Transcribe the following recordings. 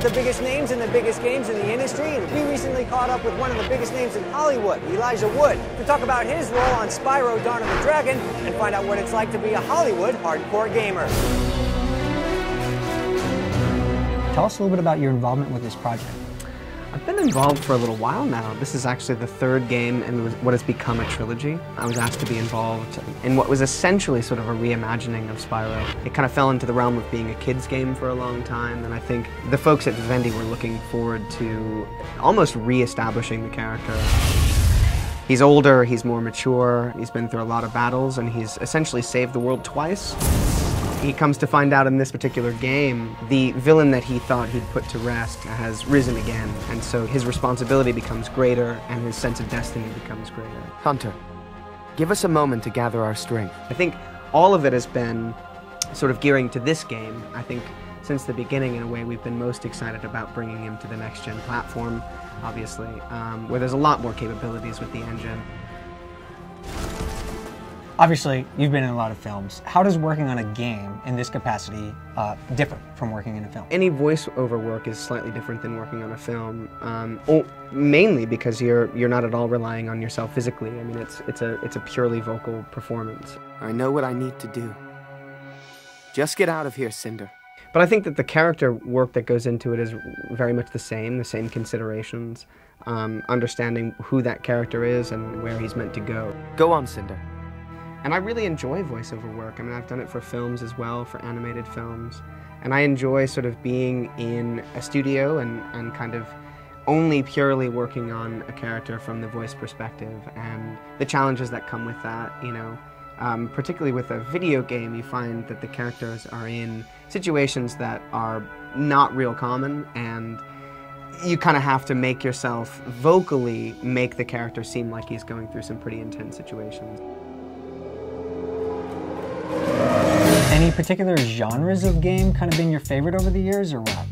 the biggest names in the biggest games in the industry, and we recently caught up with one of the biggest names in Hollywood, Elijah Wood, to talk about his role on Spyro, Dawn of the Dragon, and find out what it's like to be a Hollywood hardcore gamer. Tell us a little bit about your involvement with this project. I've been involved for a little while now. This is actually the third game in what has become a trilogy. I was asked to be involved in what was essentially sort of a reimagining of Spyro. It kind of fell into the realm of being a kid's game for a long time, and I think the folks at Vivendi were looking forward to almost re-establishing the character. He's older, he's more mature, he's been through a lot of battles, and he's essentially saved the world twice. He comes to find out in this particular game, the villain that he thought he'd put to rest has risen again, and so his responsibility becomes greater and his sense of destiny becomes greater. Hunter, give us a moment to gather our strength. I think all of it has been sort of gearing to this game. I think since the beginning, in a way, we've been most excited about bringing him to the next-gen platform, obviously, where there's a lot more capabilities with the engine. Obviously, you've been in a lot of films. How does working on a game in this capacity differ from working in a film? Any voiceover work is slightly different than working on a film, mainly because you're not at all relying on yourself physically. I mean, it's a purely vocal performance. I know what I need to do. Just get out of here, Cinder. But I think that the character work that goes into it is very much the same considerations, understanding who that character is and where he's meant to go. Go on, Cinder. And I really enjoy voiceover work. I mean, I've done it for films as well, for animated films. And I enjoy sort of being in a studio and kind of only purely working on a character from the voice perspective and the challenges that come with that, you know. Particularly with a video game, you find that the characters are in situations that are not real common, and you kind of have to make yourself vocally make the character seem like he's going through some pretty intense situations. Any particular genres of game kind of been your favorite over the years, or what?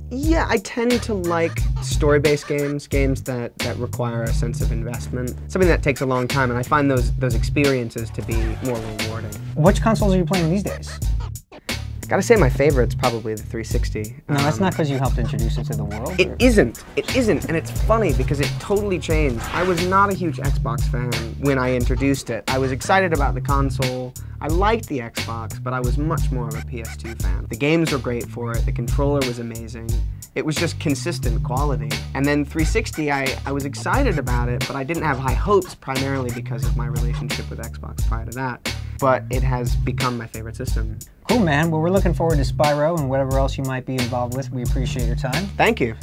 Yeah, I tend to like story-based games that require a sense of investment. Something that takes a long time, and I find those experiences to be more rewarding. Which consoles are you playing these days? Gotta say my favorite's probably the 360. No, that's not because you helped introduce it to the world? It isn't, and it's funny because it totally changed. I was not a huge Xbox fan when I introduced it. I was excited about the console, I liked the Xbox, but I was much more of a PS2 fan. The games were great for it, the controller was amazing. It was just consistent quality. And then 360, I was excited about it, but I didn't have high hopes, primarily because of my relationship with Xbox prior to that. But it has become my favorite system. Cool, man. Well, we're looking forward to Spyro and whatever else you might be involved with. We appreciate your time. Thank you.